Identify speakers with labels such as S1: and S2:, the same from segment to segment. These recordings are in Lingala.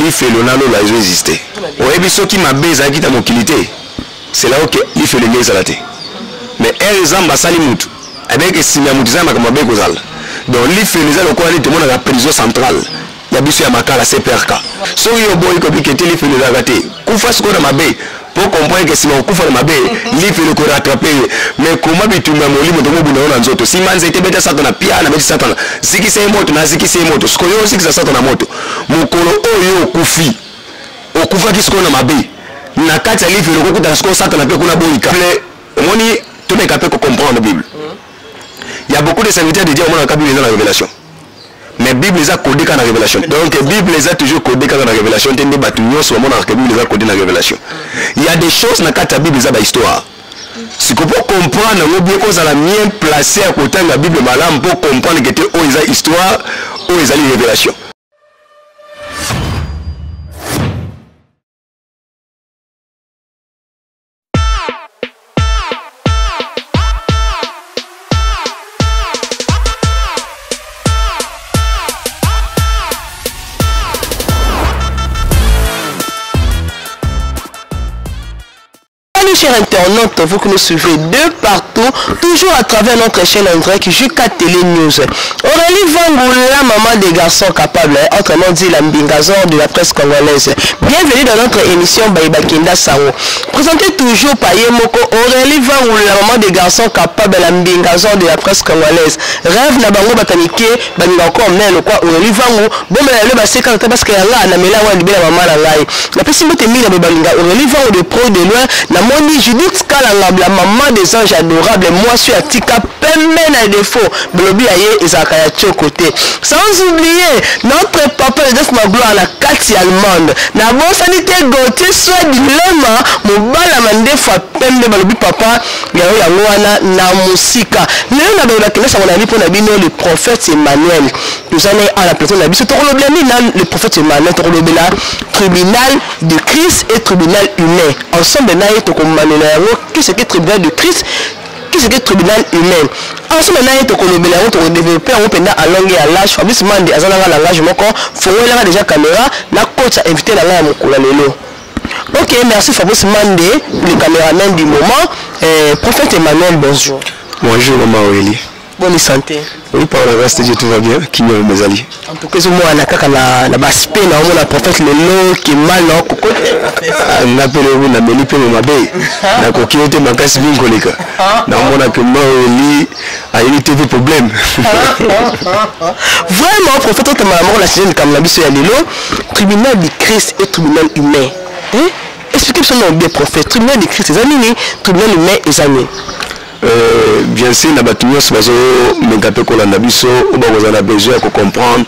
S1: l'ifelo na lola ezo exister. Oyebi soki mabe ezalaki ta mokilité. C'est là que l'ifelo ngeza la te. Mais er exemple basali mutu. Avec sinya mutu za makambo mabe kozala. Donc l'ifelo za lokola ni tomona la prison centrale. Ya biso ya makala CPRK. Soki yo boy ko bikete l'ifelo za gate. Kufa siko na mabe. Pour comprendre que si on coupe le mabé, l'ifelo ko rattraper. Mais comment bitumba molimo to mobuna ona nzoto. Si manze te beta satana pia na beta satana. Ziki se moto na ziki se moto. Sko yo ziki za satana moto. Mokolo oyo kufi. Okufa kisiko na mabé. Na kati ya l'ifelo ko kuta sko satana pe kuna boyika. Omoni to me kapé ko comprendre la Bible. Il y a beaucoup de serviteurs de Dieu au monde dans la Bible dans la révélation. Mais la Bible les a codés dans la révélation. Donc la Bible les a toujours codés dans la révélation. Il y a des Bible les a codés dans la révélation. Il y a des choses dans la Bible les a l'histoire. Si vous pouvez comprendre, vous bien qu'on a la mienne placée à côté de la Bible malade pour comprendre que c'est une histoire ou une révélation.
S2: Chers internautes, vous que nous suivez de partout, toujours à travers notre chaîne en direct jusqu'à Télé News. Aurélie Vangoula, maman des garçons capables, autrement dit la mbingazon de la presse congolaise. Bienvenue dans notre émission Baïba Kinda Sao. Présentée toujours par Yemoko, Aurélie Vangoula, maman des garçons capables, la mbingazon de la presse congolaise. Rêve na bango batanike, bani encore mais le quoi Aurélie Vangoula, bon mais le basé quand parce que là na mela wa libela maman la ngai. La personne te mis na balinga Aurélie Vangoula de pro de loin, na Judith Kalangab, la maman des anges adorables, moi je suis à Tika, peine à défaut, Blobi Aye et Zakaya côté. Sans oublier notre papa de Desmaglo à la Cathy allemande. La bonne sanité Gauthier soit dilemme, mon bal à mandé fois peine de Blobi papa, Yaouana Namusika. Nous avons la classe à mon avis pour le prophète Emmanuel. Nous allons à la personne de la Bible. Le prophète Emmanuel, tribunal de Christ et tribunal humain. Ensemble, qu'est-ce que tribunal de Christ, qu'est-ce que tribunal humain. Ensemble, nous avons développé à langue et à l'âge. Fabrice Mande, à la langage, il faut déjà caméra, la coach a invité la langue à ok, merci Fabrice Mande, le caméraman du moment. Prophète Emmanuel, bonjour.
S1: Bonjour, maman Aurélie.
S2: Bonne santé.
S1: Oui, par le reste, Dieu tout va bien. Qui me mes alliés.
S2: En tout cas, moi, on a baspé, on a prophète le nom qui est mal,
S1: on appelle le nom, on appelle le nom, on a coquillé ma casse bien collègue. On a que moi, Aurélie, a eu des problèmes.
S2: Vraiment, prophète, on a la saison de Kamnabiso Yalilo, tribunal du Christ et tribunal humain. Expliquez son nom bien, prophète. Tribunal du Christ, les amis, tribunal humain, les amis.
S1: Bien sûr, nous avons besoin de comprendre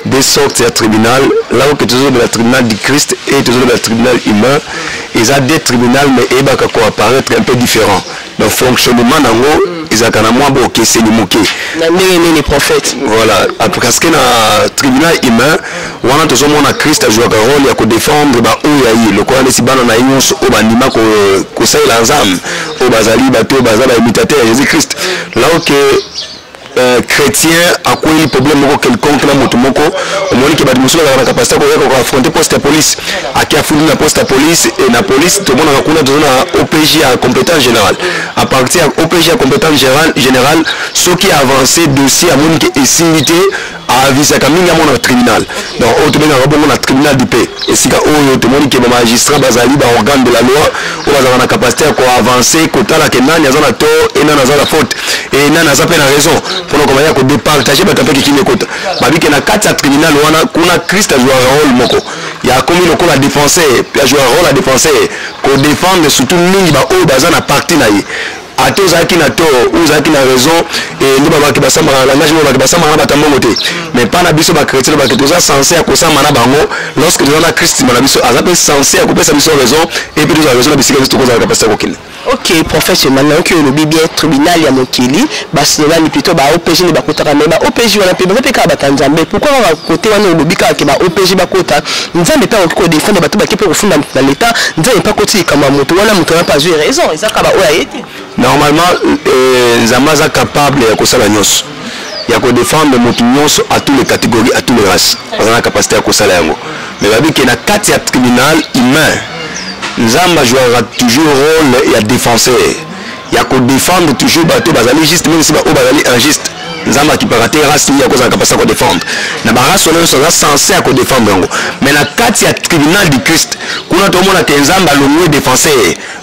S1: des sortes de tribunal. Là où toujours de la tribunal du Christ et toujours de la tribunal humain, ils ont des tribunaux, mais ils vont apparaître un peu différents. Donc, fonctionnement, ils ont moins beau que c'est les prophètes. Voilà. Parce que dans le tribunal humain, on a toujours un Christ à jouer un rôle, il y a défendre le corps de Sibana, au Banima, au Saïl Azam, au Bazali, au imitateur de Jésus-Christ. Là où chrétien a quoi le problème quelconque na moto moko au moins que ba muso la capacité de affronter poste de police a qui a fourni la poste de police et la police tout le monde a connait dans OPJ à compétence générale à partir OPJ à compétence générale ce qui a avancé dossier à monique et simité à visa kamini à mon tribunal donc au tout bien na tribunal du paix et si ka o tout monde que magistrat bazali ba organe de la loi ou bazana na capacité à avancer kota la kenani azana to et nana azana faute et nana azana raison pour nous commencer à départager mais tant qui n'écoute babi que na quatre tribunal wana kuna Christ a joué un rôle moko il y a comme le la défenser puis a joué un rôle à défenser pour défendre surtout mingi ba o bazana parti na yi à tous qui n'a tort ou qui n'a raison et nous baba qui basa mara langage mo baba basa mara batambo moté mais pas na biso ba chrétien ba que tous censé à kosa mana bango lorsque nous on a Christ mana biso azape censé à couper sa biso raison et puis nous avons raison na bisika biso ko za capacité kokine.
S2: Ok, professeur, maintenant que le bien tribunal ya mokili, basela ni plutôt ba OPJ ni bakota mais ba OPJ wana pe ba ka batanzambe. Pourquoi on va côté wana lobika ke ba OPJ bakota? Nzambe pa ko défendre bato ba kepe ko funda na l'état, nzambe pa koti kama moto wana moto na pas jouer raison, ezaka ba oya yete.
S1: Normalement nzambe za capable ya kosala nyonso. Ya ko défendre moto nyonso à toutes les catégories, à toutes les races. On a la capacité à kosala yango. mais babi que na kati ya tribunal humain nzamba jouera toujours rôle ya défenseur ya ko défendre toujours bato bazali juste même si ba o bazali injuste nzamba qui parate race ya ko za capacité ko défendre na ba race on sera censé à ko défendre ngo mais na kati ya tribunal du Christ kuna to mona ke nzamba lo défenseur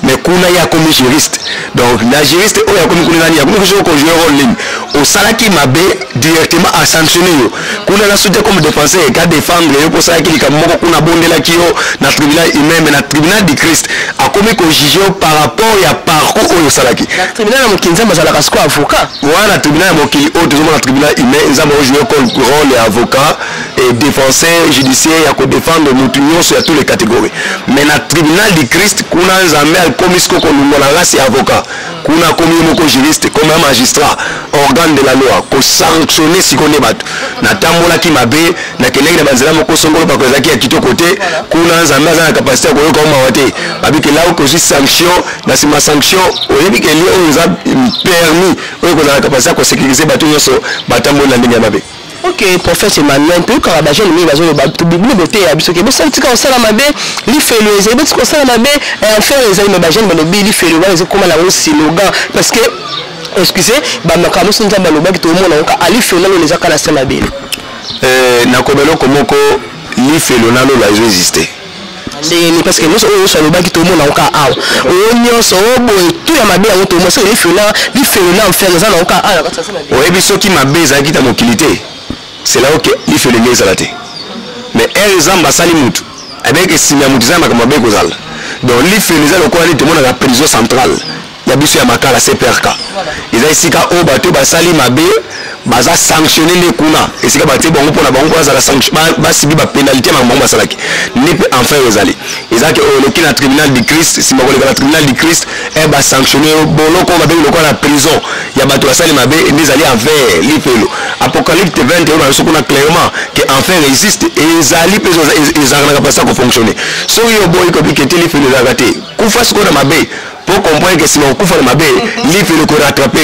S1: mais kuna ya comme juriste donc la juriste o ya comme kuna ya comme jouer rôle ligne au salaki mabe directement à sanctionner yo kuna na soute comme défenseur ka défendre yo ko salaki likamoko kuna bondela kiyo na tribunal humain mais na tribunal du Christ a comme ko juger par rapport ya parcours au salaki
S2: na tribunal mo kinzamba za la kasko avocat
S1: voilà tribunal mo kili au le tribunal humain nzamba jouer rôle avocat et défenseur judiciaire ya ko défendre mutunyo sur toutes les catégories mais na tribunal du Christ kuna nzambe al komisko ko lungola race avocat kuna komi moko juriste comme un magistrat organe de la loi ko sanctionner si connaît bato na tambola ki mabe na kenenge na banzela moko songolo pa ko zaki ya kito côté kuna nzambe za na capacité ko yoka mawate babi que là ko juste sanction na sima sanction o yebi que li on a permis o ko za na capacité ko sécuriser bato nyoso batambola ndenge mabe.
S2: Ok, prophète Emmanuel, tu as baje le bazo le bato bible boté ya biso ke bo santi ka osala mabe li felo ezé bo ko osala mabe faire ezé me baje le bi li felo ba ezé koma na slogan parce que excusez ba makamo sunza ba loba ki to mona ka ali felo lo les akala sala mabe
S1: na kobelo komoko li felo na lo la exister
S2: ni parce que nous on so loba ki to mona ka aw o nyoso o bo tu ya mabe ya to mo se li felo na faire ça na ka ala ka sala mabe
S1: o ebiso ki mabe za ki ta mokilité. C'est là que il fait le mieux à la tête. Mais un exemple, Sali Moutou, avec Sinamoutisam, comme un bec aux alles. Donc, il fait les alles au coin de la prison centrale. Il y a bien Maka, la CPRK. Ils ont ici qu'à au bateau, Sali Mabé, baza sanctionner les kuna. Et c'est qu'à bateau, bon, pour la banque, la sanction, basibi la pénalité, ma maman, Salaki. N'est pas enfin aux alliés. Ils ont que le tribunal du Christ, si ma collègue, le tribunal du Christ, elle va sanctionner, bon, l'on va le coin la prison. Il y a bateau, Sali Mabé, et des alliés envers l'IPLO. Apocalypse 21, on a clairement que enfin existe et les alliés, ils n'ont pas ça pour fonctionner. Si on a beau écouter que l'IPLO est raté, qu'on fasse quoi dans ma baie. Pour comprendre que si on couvre le mabé, l'IFE le corps rattrapé.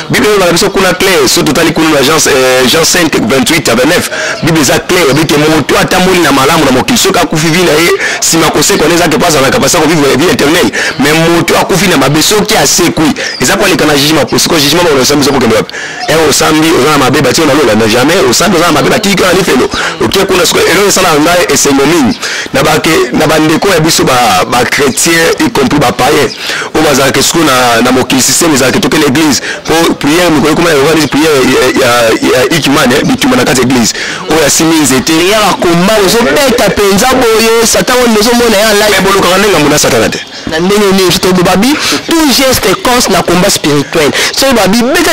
S1: Bible la version qu'on a clair, sur total qu'on l'agence Jean 5 28 à 29. Bible est clair, avec que mon toi tamoli na malamu na mokilso ka kufi vina e si ma conseil connaît ça que pas à la capacité de vivre la vie éternelle. Mais mon toi kufi na mabé so qui a sécui. Et ça pour les kana jugement parce que jugement on ressemble ça pour que et au samedi au na mabé bâti on a l'eau jamais au samedi on a mabé bâti que l'IFE lo. OK qu'on a ce et ça là ngai et c'est nomine. Na ba ke na bandeko ya biso ba chrétien y compris ba païen. On va que ce qu'on a dans mon système ils ont que l'église pour prier nous comment on va prier il y a ikimane bituma na kati église o ya siminze te
S2: ya komba ozo peta penza boyo satan on nous mona ya la
S1: mais bolo kana ngamuna satana te
S2: na ndenge ni to babi tout geste cons na combat spirituel so babi beta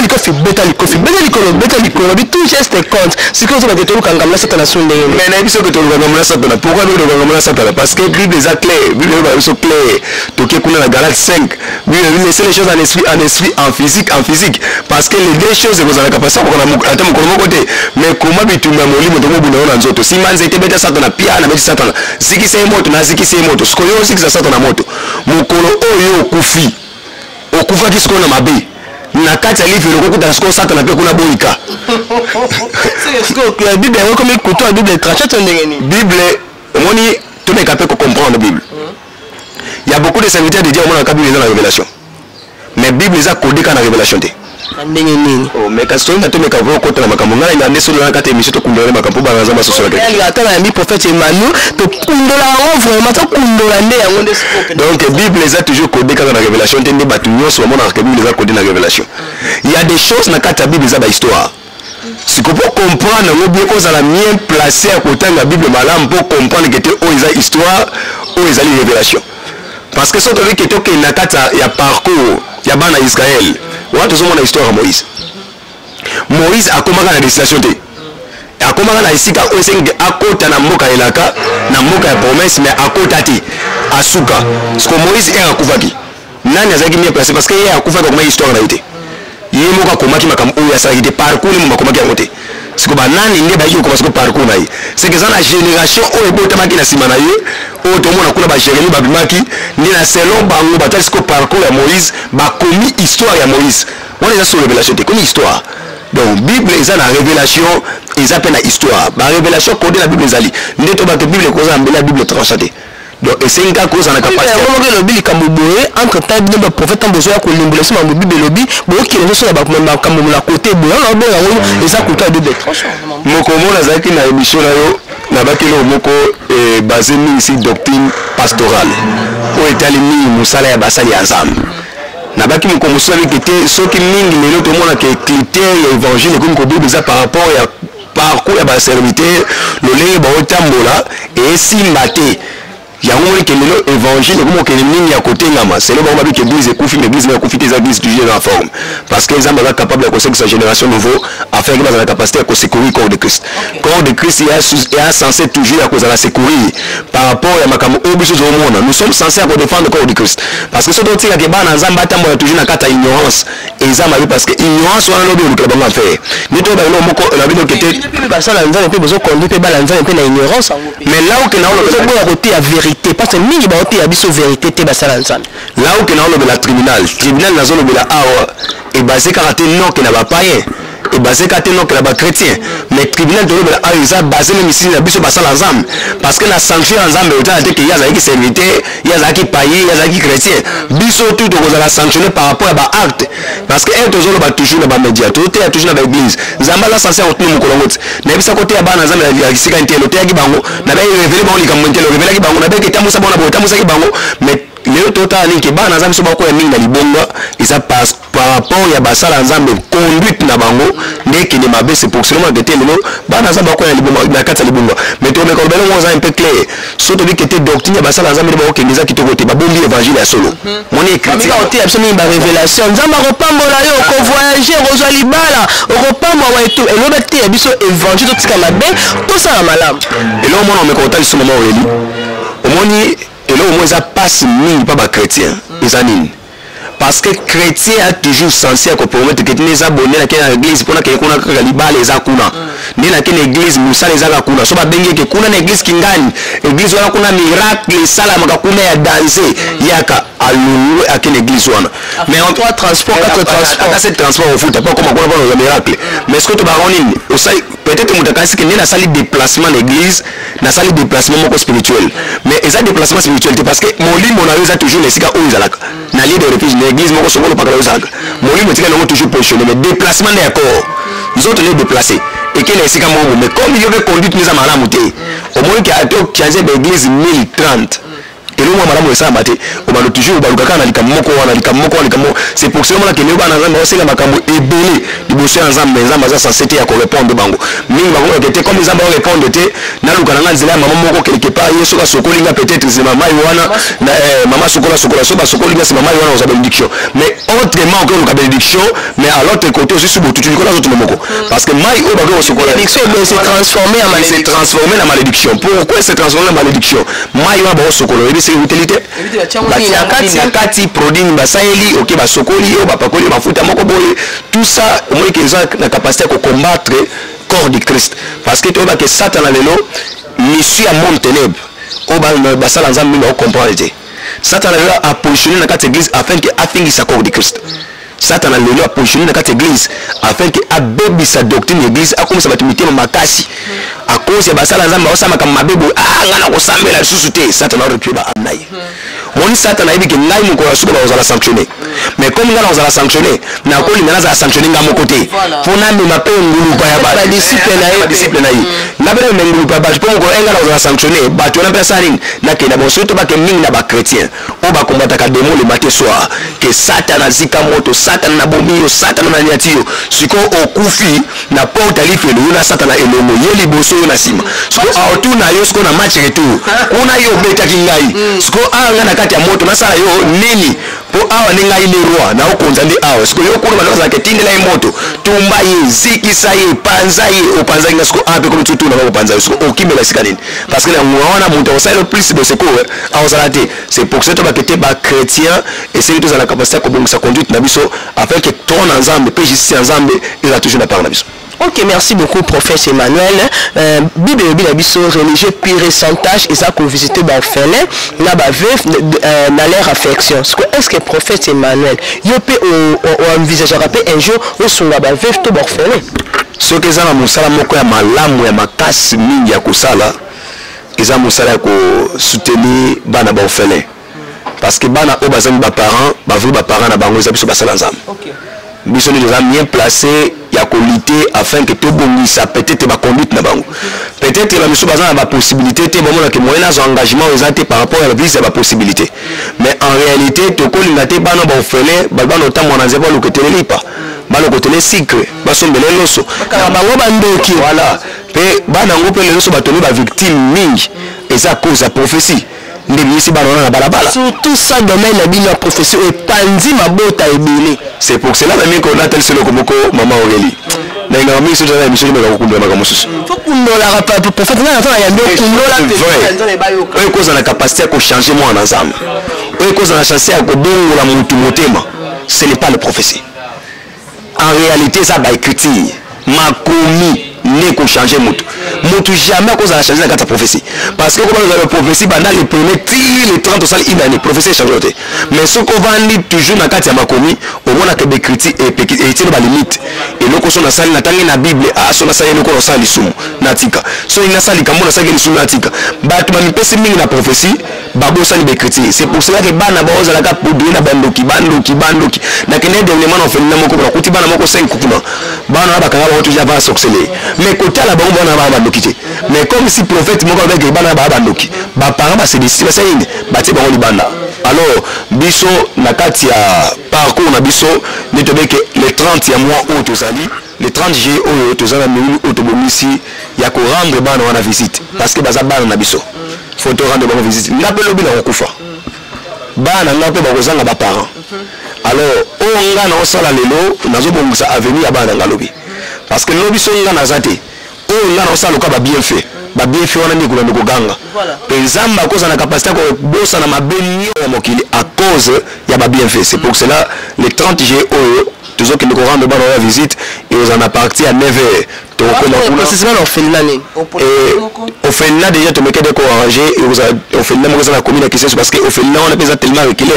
S2: likofi babi tout geste cons si qu'on va te luka ngamuna satana so ndenge
S1: mais na biso que to luka ngamuna satana pourquoi nous luka ngamuna satana parce que bible est clair bible est so clair to ke kuna na Galates 5 oui laisser les choses en esprit en physique parce que les deux choses vous avez capacité pour attendre mon côté mais comment bituma molimo to mobuna ona nzoto si manze ite beta satana pia na beta satana ziki se moto na ziki se moto skoyo ziki za satana moto mukolo oyo okufi okufa kisiko na mabe na kati ya livre ko kuta sko satana pe kuna boika
S2: c'est ce que la bible est comme écoute la bible trachat ndenge ni
S1: bible omoni to me capable comprendre la bible. Il y a beaucoup de serviteurs de Dieu au monde dans la révélation. Mais la Bible est codée dans la révélation. Oh, mais quand on a tout le monde contre la macamonga, il y a des solutions à quatre émissions pour condamner macampou dans la masse sociale.
S2: Il y a un prophète Emmanuel, to kundola vraiment to kundola ndé ya ngonde scope.
S1: Donc la Bible est toujours codée dans la révélation, tende batunyo sur le monde dans la Bible est codée dans la révélation. Il y a des choses dans la Bible est dans l'histoire. Si vous pouvez comprendre, nous bien qu'on a la mienne placée à côté de la Bible malam pour comprendre que tu as une histoire ou une révélation. Parce que si on veut que tu aies un parcours, il y a un Israël. On a toujours une histoire à Moïse. Moïse a commencé la destination. Et a commencé la ici à côté de la Moka Elaka, na Moka promesse, mais à côté de Asuka. Parce que Moïse est à Koufaki. Nani a été placé parce qu'il est à Koufaki comme une histoire en réalité. Il est à Koumaki, il a été parcours, il est à côté. C'est que nani n'est pas eu comme parcours. C'est que dans la génération où est beau tamaki na simanaye. tout le monde a connu Jérémie Babimaki, ni la selon Bango, Batasco parcours à Moïse, commis histoire à Moïse. On est sur révélation, c'est comme histoire. Donc, Bible est la révélation, ils appellent la histoire. La révélation, codée la Bible est allée. N'est-ce pas que la Bible est causée, la Bible est tranchantée. Donc, et c'est une cause en la capacité.
S2: Le Bible est entre temps, le prophète a besoin de l'impression de la Bible et le Bible, qui est sur la côté, et ça coûte à deux bêtes.
S1: Mon comment la zaki na émission là, na bakelo moko basé ici doctrine pastorale. Au Italie, Moussala ya basali ensemble. Nabaki mukomuso avec était ce qui mingi les autres monde que critères évangile comme ko Bible par rapport à parcours ya serviteur le lé ba otambola et si maté il y a un moment que l'évangile comme que les lignes à côté ngama c'est le moment que l'église est l'église est confitée l'église toujours dans la forme parce que les hommes sont capables de conseiller sa génération nouveau afin qu'ils aient la capacité à sécuriser le corps de Christ. Corps de Christ est censé toujours à cause de la sécurité par rapport à makamo obiso au monde. Nous sommes censés à défendre le corps de Christ parce que ce dont il y a des bancs en zamba tambo toujours na kata ignorance et ça m'a parce que ignorance on a l'objet de le bon faire. Ni to ba lo moko la bino kete ba ça la nzana pe besoin conduire pe ba la nzana pe na ignorance mais là où que na le côté à vérité parce que mingi ba côté à biso vérité te ba ça la nzana là où que na le tribunal na zone de la awa et basé karaté non que na ba païen et basé karaté non que na ba chrétien mais tribunal de la awa ils a basé même ici na biso ba ça l'ensemble parce que la sanction ensemble autant que il y a qui serviteur il y a qui païen il y a qui chrétien biso tout on va la sanctionner par rapport à ba acte parce que elle toujours ba toujours na ba médiateur tu es toujours na ba église zamba la censé retenir mon kolongo na bisa côté ya bana nzambe ya kisika ntelo te ya kibango na ba révéler ba olika montelo révéler kibango na ba ke tamusa bona bo tamusa kibango mais le total ni ke bana nzambe so ba ko ya mingi na libonga isa passe par rapport ya basala nzambe conduite na bango ndeke ni mabe c'est pour seulement que telo bana nzambe ko ya libonga na kata libonga mais to me ko belo mo za un peu clair surtout que te doctrine ya basala nzambe ba ko ngeza kitoko te ba bombi évangile ya solo moni chrétien oti absolument ba révélation nzambe ko pambola yo ko voyager rozwa libala ko pambola wa eto eloba te ya biso évangile to tika mabe to ça malamu et là on me ko tali solo mo eli omoni et là au moins ça passe mille pas bas chrétien les anines parce que chrétien a toujours censé compromettre que les abonnés à l'église pour que qu'on a libala les akuna ni na kene église musa les akuna so ba bengi que kuna na église kingani église wana kuna miracle sala makakuna ya danser yaka alulu à kene église wana mais en trois transport quatre transport à cette transport au foot pas comme on a miracle mais est-ce que tu vas rendre peut-être mutakasi que ni na sali déplacement l'église na sali déplacement moko spirituel mais ça déplacement spirituel parce que molimo na yoza toujours les sika où zalaka na lieu de refuge l'église moko sokolo pas yoza molimo tika na toujours positionné mais déplacement des corps nous autres les déplacer et que les sika moko mais comme il y avait conduite nous à malamu te au moins qui a été changer d'église 1030 et le moment malamu ça maté on va toujours ba lukaka na likamoko wana c'est pour cela que les bana nzambe oseka makambo ebele liboso ya nzambe nzambe za censé ya ko répondre bango mingi bango était comme nzambe o répondre te na lukana nga nzela mama moko quelque part yeso ka sokolinga peut-être c'est mama wana mama sokola so ba sokolinga c'est mama wana aux bénédiction mais autrement que la bénédiction mais à l'autre côté aussi sous tout les autres moko parce que mai o bago sokola bénédiction c'est transformé en malédiction c'est transformé en malédiction pourquoi c'est transformé en malédiction mai wa ba sokola c'est utilité kati produit basaeli OK ba sokoli yo ba pakoli mafuta moko boye tout ça au moins qu'ils ont la capacité de combattre corps de Christ parce que tu vois que Satan a lelo mission à monde ténèbres au bal basala nzambe no comprendre Satan a positionné dans cette église afin que affingi sa corps de Christ Satan a lelo a positionné dans cette église afin que abebi sa doctrine église a comme ça batumité makasi à cause ya basala nzambe osama kama mabebo ngana ko sambela susu te Satan a reculé ba amnayi mon Satan a dit que ngai moko yasuka ba ozala sanctionner mais comme ngana ozala sanctionner na ko lingana za sanctionner ngamo côté fona me mape ngulu pa ya ba discipline na yi na bele ngulu pa ba pour ko ngana ozala sanctionner ba tu na personne na ke na bon surtout ba ke mingi na ba chrétien o ba combattre ka démon le matin soir que Satan azika moto Satan na bomio Satan na nyatio siko okufi na porte alife le na Satan na elongo yeli boso na sima siko auto na yo siko na match retour kuna yo beta kingai siko ngana kati ya moto nasala yo nini po awa ninga ile roi na ukonza ndi awa siko yo kuna banaza ke tindela moto tumba ye zikisa ye panza ye opanza inga siko ape comme tutu na ba panza siko okimela sika nini parce que na mwana muntu osala plus de secours awazalate c'est pour ça to ba kete ba chrétien et c'est tous à la capacité ko bongisa conduite na biso afin que ton ensemble pe justice ensemble il a toujours la part na biso
S2: Ok, merci beaucoup, professeur Emmanuel. Bible religieux pire santage, ils ont visité l'orphelin, n'a pas vu dans leur affection. Est-ce que professeur Emmanuel, il peut envisager un jour où son va vivre tout l'orphelin?
S1: Ce que ça a musala moko ya malamu ya makasi mingi ya kusala, ils ont musala ya soutenir bana ba orphelin. Parce que bana o bazami ba parents, ba vulu ba parents na bango za biso basala nzambe. OK. Biso ni déjà bien placé ya ko lutter afin que tout bongisa peut-être ba conduite na bango. Peut-être la biso bazana ba possibilité te bomona que moyen na engagement ezate par rapport à la vie c'est ba possibilité. Mais en réalité to ko lingate bana ba orphelin, ba bana otamwa na nzeba lo ketele lipa. Ba lo ketele secret, ba sombele loso. Ka bango bandoki. Voilà. Pe bana ngo pe loso ba toni ba victime mingi. Eza cause ya prophétie.
S2: Surtout ça domaine la prophétie et pandi ma bota ebele.
S1: C'est pour cela même qu'on a tel seul comme maman Aurélie. Na ina mimi sio na mission de kukundwa maka mususu.
S2: Faut kundola rapapa prophète na fa ya ndo kundola
S1: te. Cause la capacité à changer moi en ensemble. Cause la chance à kodongola mutu motema. Ce n'est pas le prophétie. En réalité ça ba écriture makomi ne ko changer mutu. Mutu jamais cause la changer la prophétie. Parce que comme la prophétie bana les premiers les 30 salles une année prophétie changer. Mais ce qu'on va lire toujours na kati ya makomi au moins que des critiques et tire ba limite. Et loko so na salle na tangi na bible a so na salle loko na salle lisumu natika. So ina salle kamo na salle lisumu natika. Batu ba mipesi mingi na prophétie babo sali be critiques. C'est pour cela que bana ba oza la ka poudre na bandoki na kene dernièrement on fait na moko ba kuti bana moko 5 kupuna. Bana ba kanga ba toujours va s'accélérer. Mais côté la bango bana ba bandoki. Mais comme si prophète moko avec bana ba bandoki. Ba parents ba se décider ba sayinde ba ti bango libanda. Alors biso na kati ya parcours na biso ne te que les 30 ya mois où tozali les 30 jours où tozala mingi autobomisi ya ko rendre bana wana visite parce que baza bana na biso faut te rendre bana visite ngape lobi na kokufa bana ngape ba kozanga ba parents. Alors o nga na osala lelo nazo bongisa avenir ya bana ngalobi parce que lobi so nga na zate o nga na osala ka ba bien fait ba bien fait wana ndiko ndiko ganga pezamba cause na capacité ko bossa na mabenyo ya mokili à cause ya ba bien fait. C'est pour cela les 30 jours toujours que nous rendre bana la visite et on en a parti à 9h. Donc on fait là déjà tu me quede ko arranger et on fait là moi na commune qui c'est parce que on fait là on a besoin tellement reculé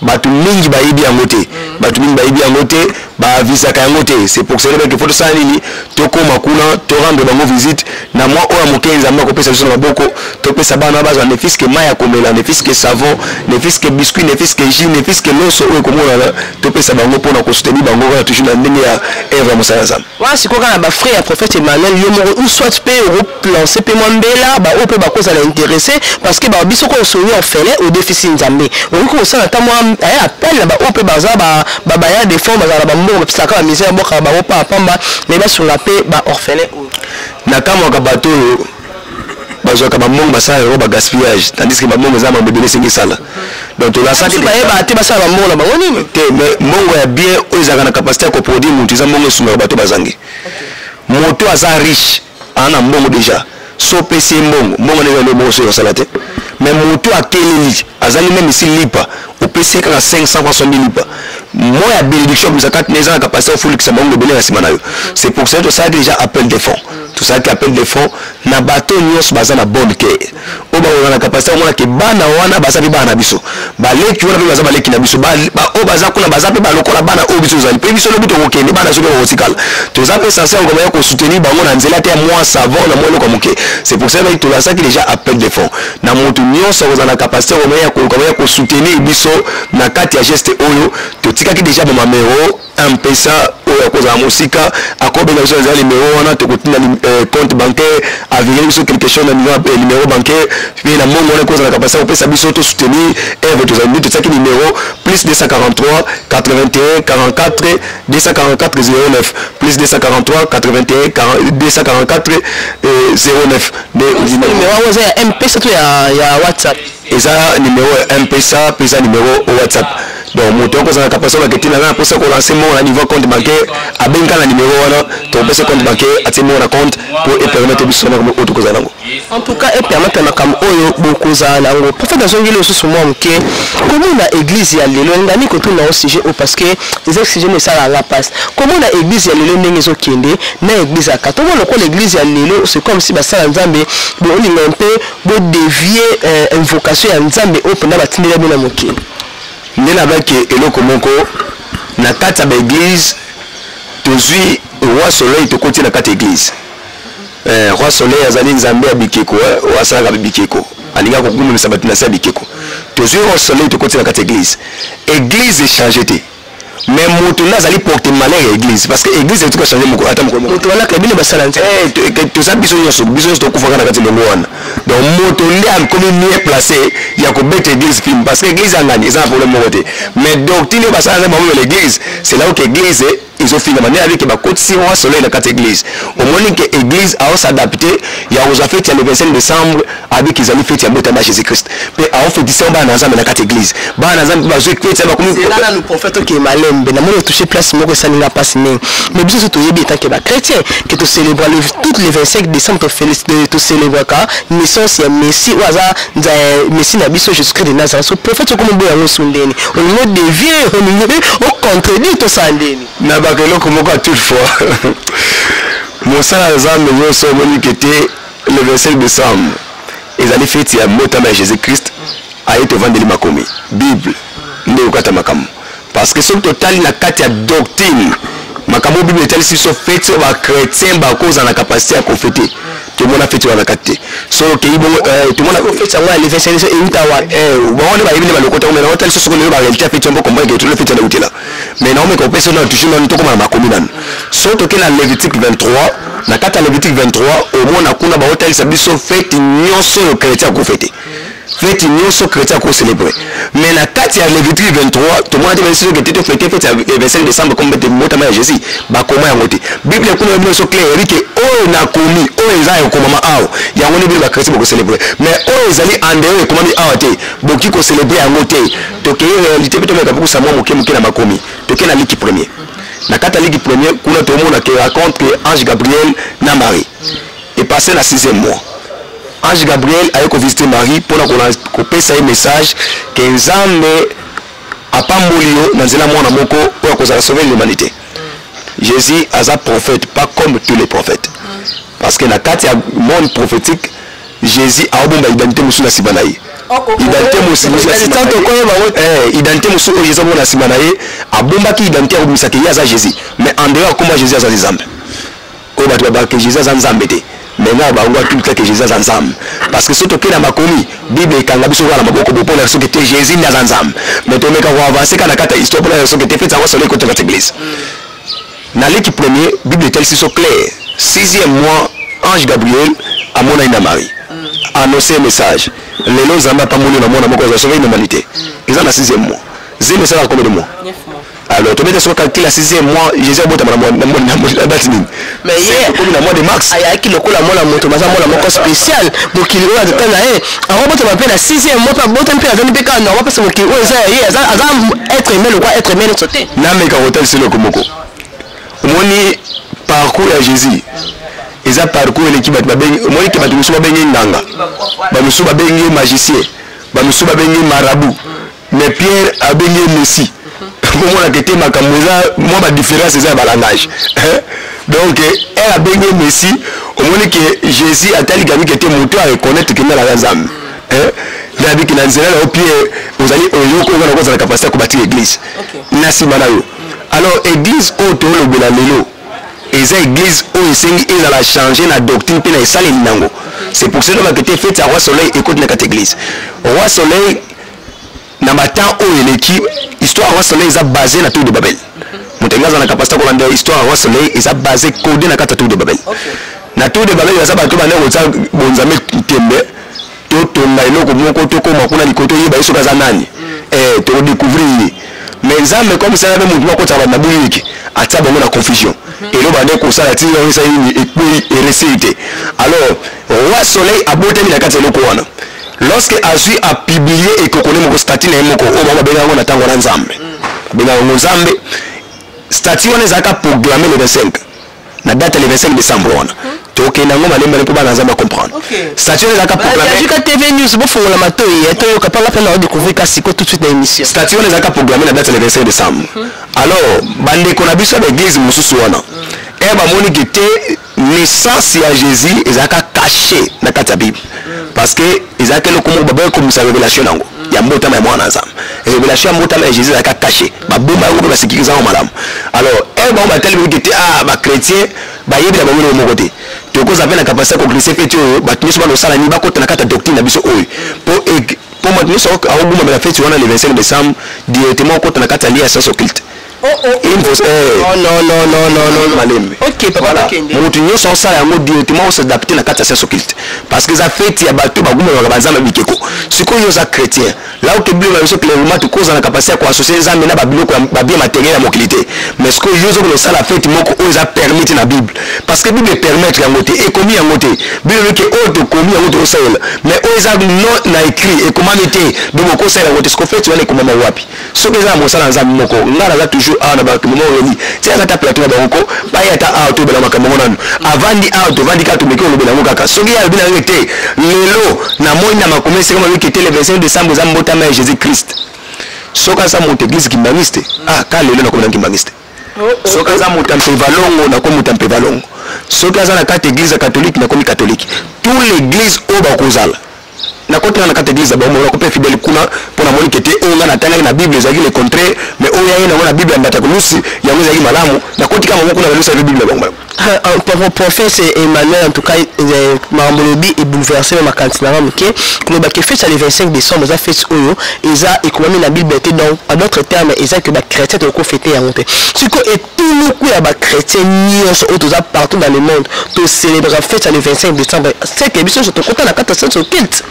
S1: ba tout mingi ba ibi angote ba tout mingi ba ibi angote ba visa ka angote. C'est pour cela que faut ça nini to koma kuna to rendre bango visite na moi o amokenza mako pesa sur maboko to pesa bana baza ne fiske maya komela ne fiske savon ne fiske biscuit ne fiske jus ne fiske loso o komona to pesa bango pona ko soutenir bango toujours na ndenge ya Eva Musayasa.
S2: Wa sikoka na ba frère prophète Emmanuel yo ou soit pe replacer pe mwambela ba o pe ba cause la intéressé parce que ba biso ko soyo orphelin au déficit nzambe on ko ça ta moi appel ba o pe baza ba ya des fonds baza ba mbo pisa ka misère boka ba o pa pamba mais ba sur la pe ba orphelin
S1: na kama ka bato bazo ka ba mbo ba sa ba gaspillage tandis que ba mbo za ma bébé singi sala donc la santé
S2: ba ba te ba sa ba mbo la ba woni
S1: te mais mbo ya bien o za na capacité ko produire mutu za mbo sunga bato bazangi moto aza riche ana mbongo déjà so pesi mbongo mbongo ne le boso yo salate mais moto akeleli azali même ici lipa au pesi ka 560 lipa moi ya bénédiction vous a neza capacité full que ça mbongo belé na simana yo. C'est pour ça que ça déjà appel des fonds tout ça qui appelle des fonds na bateau nyos baza na bonne cœur o ba wana capacité mona ke bana wana baza bi bana biso ba leki wana baza ba leki na biso ba o baza kuna baza pe ba lokola bana o biso zali pe biso lo bito kokende bana so ko tikala to za pe censé ngoma ko soutenir bango na nzela te moi savon na moi ko moke. C'est pour ça que tout ça qui déjà appel des fonds na moto nyos baza na capacité ko soutenir biso na kati ya geste oyo to tika ki déjà ba mamero M-Pesa ou à cause de la musique à quoi bien sûr les numéros on a tout compte bancaire à venir sur quelque chose de numéro bancaire puis la monde on a cause de la capacité on peut s'habiller auto soutenir et votre ami tout ça qui numéro plus 243 81 44 244 09 plus 243 81 244 09
S2: numéro M-Pesa tout ya WhatsApp
S1: et ça numéro M-Pesa puis ça numéro WhatsApp donc moto ko za capacité ba ketina na pour ça ko lancer mon à niveau compte bancaire a benga na numéro wana to pesa compte bancaire ati mon compte pour et permettre biso na ko auto ko za nango
S2: en tout cas et permettre na kam oyo boko za nango pour faire zongeli osu sumo mke comment na église ya lelo ngani ko tuna au sujet parce que les oxygènes ça la passe comment na église ya lelo ndenge zo kende na église ya katoko loko l'église ya lelo c'est comme si ba sala nzambe bo olinga un peu bo dévier invocation ya nzambe o pena batindela bona mokili
S1: ndela baki eloko moko na kati ya église tozui roi soleil to koti na kati église roi soleil azali nzambe ya bikeko wa sala bikeko alinga ko kumu sabati na sa bikeko tozui roi soleil to koti na kati église église changer te mais moto là azali porter malheur à l'église parce que l'église est tout changer moko ata moko
S2: moto wana ka bino basala nti
S1: to sa biso to kufa na kati longo wana donc moto ndi am comme mieux placé ya ko bête église film parce que l'église a ngani ça problème moko te mais doctrine basala ba mo l'église c'est là où que l'église ils ont fini manière avec ba côté si roi soleil na kati église au moins que église a s'adapter ya aux fête le 25 décembre avec ils allaient fête ya botama Jésus Christ mais a fait décembre na nzambe na kati église ba na nzambe ba zo fête ba comme
S2: là le prophète qui est malem na mo toucher place moko ça n'inga pas signé mais biso to yebi tant que ba chrétien que to célébrer toutes les 25 décembre to féliciter to célébrer ka naissance ya Messie ou aza Messie na biso Jésus Christ de Nazareth so prophète comme boya ngo sundeni au niveau de vieux au niveau au contredit to sandeni
S1: na ba que loko moko toutefois mosala nzambe yo so moni kete le 25 décembre ils allaient fêter ya motama Jésus Christ a été vendeli makomi Bible nde ukata makamu parce que ce total na kati ya doctrine makambo Bible telle si so fête ba chrétien ba cause na capacité à conféter tout le monde a fait na kati so ke ibo tout le monde a fait ça wa le 25 et utawa ba on ba ibile ba lokota mais na tel so ko le ba réalité fait un peu comme que tout le fait na utila mais non mais ko personne na toujours na to comme makomi nan so to ke na Lévitique 23 na kati ya Lévitique 23 au moins na kuna ba hotel sa biso fête nyonso le chrétien ko fêter fête nyonso chrétien ko célébrer mais na kati ya Lévitique 23 tout le monde a dit que tu fêter fête le 25 décembre comme de motama ya Jésus ba koma ya ngote Bible kuna biso so clair que o na komi o eza ko mama awo ya ngone bi ba chrétien ko célébrer mais o ezali andeo ko mami awo te boki ko célébrer ya ngote to ke réalité peut mettre beaucoup ça moi moké na makomi to ke na liki premier na kati ya liki premier kuna to mona ke raconte que ange Gabriel na Marie est passé la 6e mois. Ange Gabriel a été visiter Marie pour passer un message que Nzambe a pas moulio dans la mona moko pour sauver l'humanité. Jésus est un prophète, pas comme tous les prophètes. Parce que dans le monde prophétique, Jésus a une identité musu na sibanaye. Identité musu Jésus na sibanaye a bomba ki identité au misaki ya Jésus. Mais en dehors comment Jésus a Nzambe. Ko ba to ba que Jésus a Nzambe te. Maintenant on va tout que Jésus est ensemble parce que surtout que dans ma commune Bible quand la biso na maboko pour la que Jésus est ensemble mais to meka va avancer quand la kata histoire pour la que tu fait ça va sur côté de l'église na l'équipe premier Bible tel si so clair 6e mois ange Gabriel a mona ina Marie annoncer message les lois zamba pas mona mona moko za sauver l'humanité ils ont la 6e mois zéro ça combien de mois 9 mois alors tu mets sur calcul la 6e mois Jésus a boté na batini
S2: mais hier
S1: comme la mois de mars
S2: aya ki lokola mola moto baza mola moko spécial mokili oyo atana a boté ba pe na 6e mois pa boté pe azani pe ka na wa pesa mokili oyo za être aimé le quoi être aimé sauter
S1: na meka hotel c'est le komoko omoni parcours ya Jésus eza parcours l'équipe ba bengi omoni ke ba musu ba bengi ndanga ba musu ba bengi magicien ba musu ba bengi marabout mais Pierre a bengi Messie comment la quête makamouza moi ma différence c'est un langage donc elle a baigné Messie au moment que Jésus a tel gami qui était moto à reconnaître que la Nzambe il a dit que Nzela au pied vous allez au yoko on a la capacité à bâtir l'église nasi manayo alors église au to le belalelo et ça église au esengi ils a changer la doctrine puis na sale linango c'est pour cela que tu fait à roi soleil écoute na cette église roi soleil na matin où l'équipe histoire roi soleil est basée na tour de Babel mutengaza na capacité ko landa histoire roi soleil est basée codé na kata tour de Babel na tour de Babel ça ba to bana ko tsa bonzame tembe to tonga eloko moko to ko makuna likoto yeba iso kaza nani to découvrir mais nzambe comme ça même mutu ko tsaba na buyiki atsa bango na confusion et lo bande ko sala ti yo ça et puis récité alors roi soleil a boté na kata eloko wana lorsque Azui a publié et que connaît mon statut na moko o baba benga ngona tango na nzambe benga ngozambe statut on les a programmé le 25 la date le 25 décembre donc il y a un moment pour banazamba comprendre statut on les a programmé
S2: jusqu'à TV News bon faut la mato et to capable de découvrir Kasiko tout de suite dans l'émission
S1: statut on les a programmé la date le 25 décembre alors bande qu'on a biso l'église mususu wana et ba moni que naissance à Jésus ils a caché dans la Bible parce que ils a que le comme sa révélation nango ya mbota ma mwana nzambe révélation mbota ma Jésus a caché ba bomba ko ba sécuriser en malam alors et bon ba tel que ba chrétien ba yebi na bango mo côté to ko zape na capacité ko glisser fait ba tuniso ba no sala ni ba ko na kata doctrine na biso oyo pour moi nous a au bout de la fête on a le 25 décembre directement ko na kata lié à sens occulte non malembe
S2: ok papa
S1: mutu nyonso osala yango directement osadapte na kati ya science occulte parce que za feti ya bato bagumaka banzambe bikeko sikoyo oza chrétien là où bible babiso clairement tukoza na capacité ya koassocier nzambe na babiloko babie matériel ya mokili te mais sikoyo yo ozokona osala feti moko oyo eza permis te na bible parce que bible permettre yango te ekomi yango te bible loki oyo tokomi yango tokosalela mais oyo eza non na écrit ekomami te donc okosalela yango te siko feti wana ekomama wapi soki eza ya mosala nzambe moko nga naza toujours na ba moment reli c'est ça ta plateau ba ko ba ya ta auto bela makambo nanu avandi auto vandi ka to meki on bela ngaka soki ya bina ngete lelo na moi na makomesi kama wiki tele 25 décembre za mbota ma Jésus Christ soka sa monte église kimbangiste ka lelo na ko na kimbangiste soka za mutampe valongo na ko mutampe valongo soka za na carte église catholique na ko mi catholique tout l'église o ba kozala na côté na carte église ba mo ko pe fidèle kuna pona moni kete o nga na tanga na bible ezaki le contraire mais o ya na na bible ndata kulusi ya ngo ezaki malamu na côté kama mo kuna lusa bible ba
S2: le prophète Emmanuel en tout cas Marmolobi est bouleversé ma cantina OK que ba ke fait le 25 décembre ça fait oyo eza économie na bible était donc en d'autres termes eza que ba chrétien ko fêter ya monté siko et tout le coup ya ba chrétien nyonso autoza partout dans le monde to célébrer fête le 25 décembre c'est que biso to content na carte sainte occulte.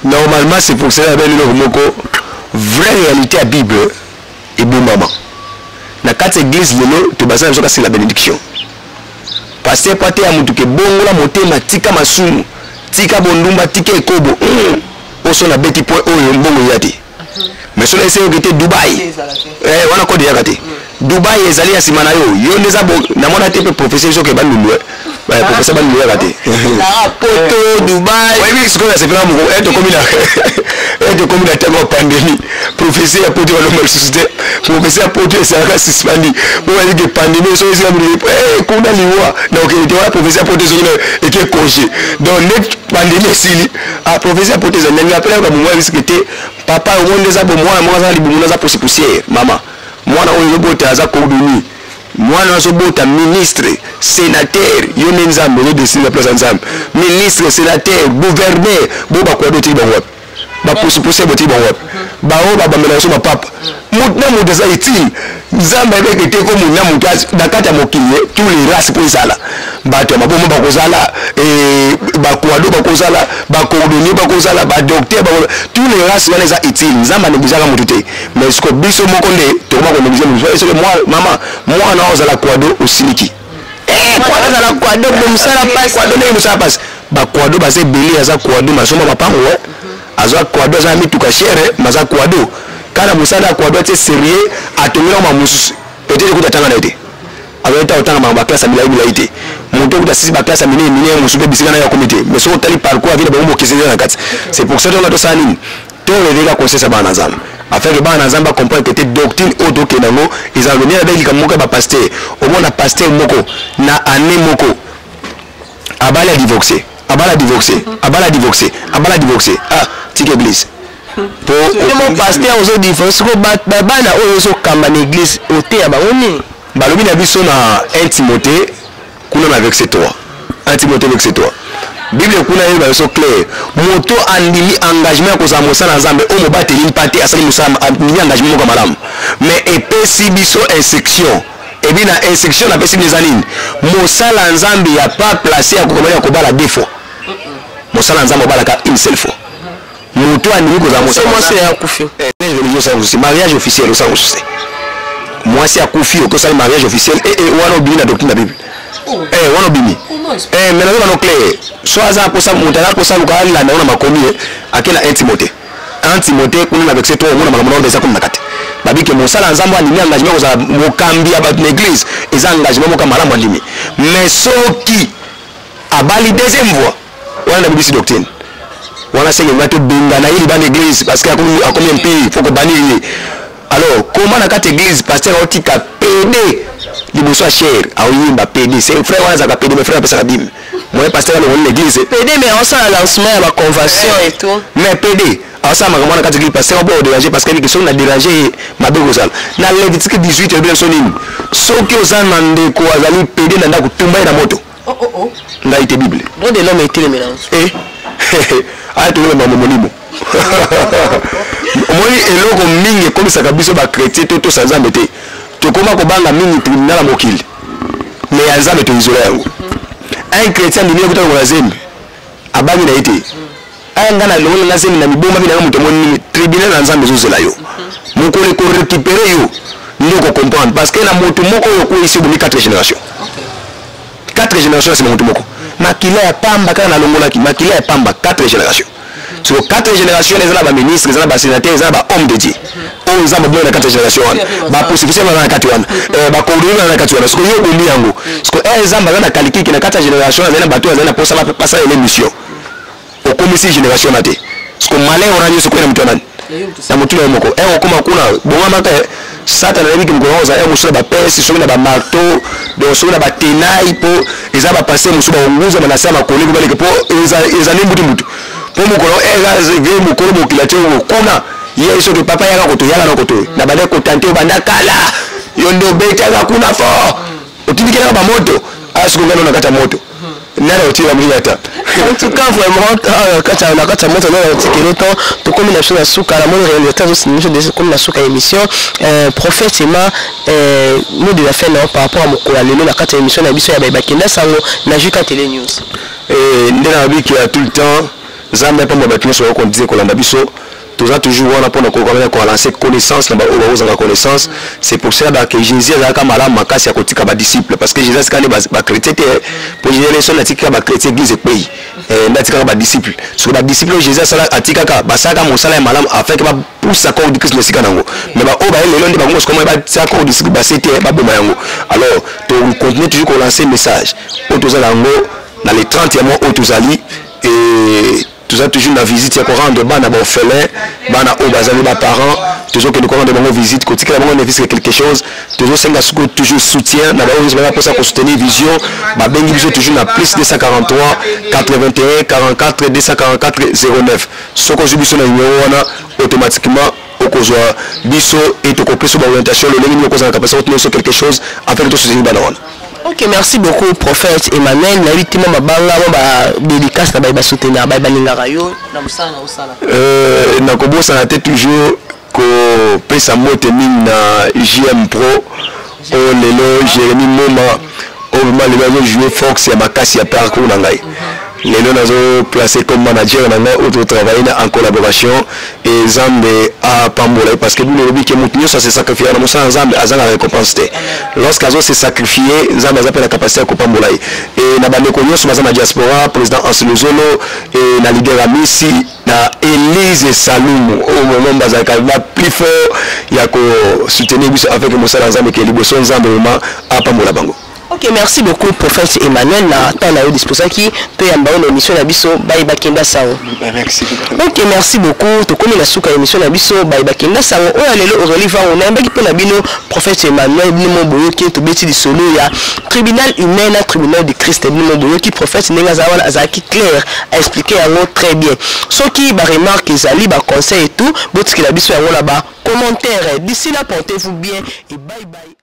S1: Normalement, c'est pour cela que nous vraie réalité à la Bible et bon maman. Dans quatre églises, tu bases sur la bénédiction. Parce que pas à mutuke bongo la moté ma tika masumu tika bondumba tika ekobo oso na beti point oyo mbongo yati. Mais sur les séries de Dubaï, on a quoi déjà gâté. Dubaï est allé à Simana yo ndeza bo na mona te professeur so ke ba lulu professeur ba lulu gâté.
S2: La poto Dubaï.
S1: Oui ce que c'est vraiment être comme la tellement pandémie professeur a poto le mal suscité professeur a poto c'est un suspendu pour aller que pandémie so ici kuna liwa donc il était professeur a poto et qui est congé donc net pandémie sili a professeur a poto ça n'a appelé comme moi risque te papa au monde za bo moi za libu za poussière maman mwana oyo bota za koduni mwana zo bota ministre sénateur yone nzambe yo desine la place nzambe ministre sénateur gouverneur bo ba kwa doti ba wap ba pousse boti ba wap ba o ba bamela so ba papa mutna mudeza iti nzambe avec te ko muna mutazi dakata mokile tous les races pour sala bato mabomo ba kozala ba kwado ba kozala ba kodoni ba kozala ba docteur ba tous les races wana za iti nzamba ne bizaka mutute mais ce que biso mokonde to ma ko nebize mu so moi maman moi na ozala kwado osiliki kwado za la kwado bomsala pas kwado ne musala pas ba kwado ba se beli aza kwado masoma mapango aza kwado za mituka chere maza kwado kana musala kwado te sérieux atomira ma mususu peut-être ko tatanga na ite avec autant ma classe amila ite monto ko tasisi ba classe amine mine mususu bisika na ya comité mais so tali parcours avec ba mo kiseze na kati c'est pour ça qu'on a to sani to le veka conseil ça bana nzamba afin que bana nzamba comprendre que doctrine auto kenango ils ont donné avec comme moka ba pasteur au moins na pasteur moko na année moko abala divorcé ah tike église pour
S2: mon pasteur aux divorce ko bana oyo so kamba na église oté ya baoni
S1: balobi na biso na 1 Timothée kuna na verset 3 1 Timothée verset 3 Bible kuna yeba so clair moto andimi engagement ko za mosala nzambe o mo bateli mpate asali mosala ni engagement ko malamu mais epesi biso instruction et bien la instruction na pesi bizanine mosala nzambe ya pas placer ya kokomanya ko bala défaut mosala nzambe bala ka une seule fois moto andimi ko za mosala
S2: c'est un kufi
S1: religieux ça aussi mariage officiel ça aussi moi c'est à kufi ko ça mariage officiel et wana obini na doctrine la Bible wana obini mais na no clair soit ça pour ça montana pour ça lokali na makomi akela 1 Timothée kuna na verset 3 mona makambo na ça comme nakate babike mosala nzambe alimi engagement kozala mokambi ya bato na église eza engagement moko malamu alimi mais soki abali deuxième fois wana na bibisi doctrine wana sengenga tobenga na ye libanda église parce que akomi impie faut kobanir ye. Alors comment na kati église pasteur aotika pede liboso ya cher aoyimba pede c'est frère wana azaka pede mais frère apesaka bim moi pasteur alongoli l'église
S2: pede mais osala lancement ya baconvention et tout
S1: mais pede aosala makambo wana kati église pasteur abo odéranger parce que eliki soki na déranger mabe kozala na Lévitique 18 elobi biso nini soki oza na ndeko azali pede na ndako tumba ye na moto ngai te bible
S2: droit de l'homme est-il le mélange
S1: aya tolobema molimo omoni eloko mingi ekomisaka biso bakretien to tosa nzambe te tokoma kobanga mingi tribunal ya mokili me ya nzambe toisola yango un chrétien ndimi ekuta longola zembe abangi na ye te aya nga na longola nga zembe na mibomba binanga moto omoni tribunal ya nzambe ezozela yo mokolo ekorécupere yo nde okocomprendre parce que na moto moko oyo okoyisi obomi 4 génération 4 génération asima moto moko makila ya pamba kaka nalongolaki makila ya pamba 4 génération sur 4 générations les ba ministres les ba sénateurs les ba hommes de Dieu on za mabona na 4 générations ba possibilité na 4 wana ba coordonner na 4 wana parce que yo bombi yango parce que ezamba na qualité na 4 générations na bato na posa la passer l'émission au comme 6 générations na te parce que malin on a yo ce ko na mutana na mutuna moko okoma kuna bonga maka sata na biki ngoza musula ba pesi soki na ba marteau donc soki na ba tenaille po eza ba passer musula onguza na sama koli ko baleke po eza nimbuti mutu pour mokolo eza mokolo mokila te kuna ye soki papa yaka koto yaka na koto na bale kotante banda kala yo ndo betaka kuna fo otindikela ba moto asiko ngano na kata moto nana otira muyata
S2: en tout cas vraiment kata na kata moto na tikelo to to comme na chose suka la mon réalisateur aussi nous de comme na suka émission prophète Emma nous de la fin par rapport à mokola lelo na kata émission na biso ya Baibakenda sango na Juka Télé News
S1: ndena biki ya tout le temps Zambé pas moi sur qu'on disait qu'on a biso tous a toujours on a pour qu'on lancer connaissance là-bas on connaissance c'est pour ça que Jésus a comme malade makasi ya kotika ba disciple parce que Jésus c'est ba chrétien pour génération na tika ba chrétien église pays ndatika ba disciple sur ba disciple Jésus sala atika ka basaka mosala ya malamu afin que ba poussa ko di Christ sika nango mais ba o ba lelo ndi ba ngoso comme ba tia ko disciple ba c'était ba boma yango alors to continuer toujours qu'on lancer message au tous a lango dans les 30e mois au tous ali et tout ça toujours la visite ya ko rendre bana ba orphelin bana o bazali ba parents toujours que nous rendre bonne visite côté que la bonne visite quelque chose toujours senga toujours soutien na ba o ba pour ça ko soutenir vision ba bengi biso toujours na plus 243 81 44 244 09 soko biso na numéro wana automatiquement okozwa biso et to kopesa ba orientation le lengi ko za capacité de faire quelque chose afin que to soutenir bana wana.
S2: Ok, merci beaucoup prophète Emmanuel. Na bitima mabanga ba dédicace na ba soutenir ba balingaka yo na musala na usala.
S1: Na kobosa na tête toujours ko pesa mote mine na JM Pro o lelo Jérémy Moma o malgré jouer Fox ya makasi ya parcours na ngai. Lelo nazo placé comme manager na ngai auto travailler en collaboration et Zambé a pambola parce que nous le que mutinyo ça se sacrifier na musala Zambé azanga récompense te. Lorsqu'azo se sacrifier Zambé a la capacité à pambola et na bande ko nyoso bazama diaspora président Anselozolo et na leader Amisi na Elise Salumu au moment bazaka la plus fort ya ko soutenir biso avec musala Zambé que liboso Zambé vraiment a pambola bango.
S2: Ok, merci beaucoup prophète Emmanuel na temps na yo disposer qui peut yamba une émission na biso Baibakenda sao.
S1: Merci.
S2: Ok, merci beaucoup. To komi na suka émission na biso Baibakenda sao. O lelo Oreliva on a mbaki pe na bino prophète Emmanuel bino boyo ki to beti di solo ya tribunal humain na tribunal de Christ bino boyo ki prophète nenga zawana azaki clair a expliquer yango très bien. Soki ba remarque ezali ba conseil et tout, botiki la biso yango là bas commentaire. D'ici là portez-vous bien et bye bye.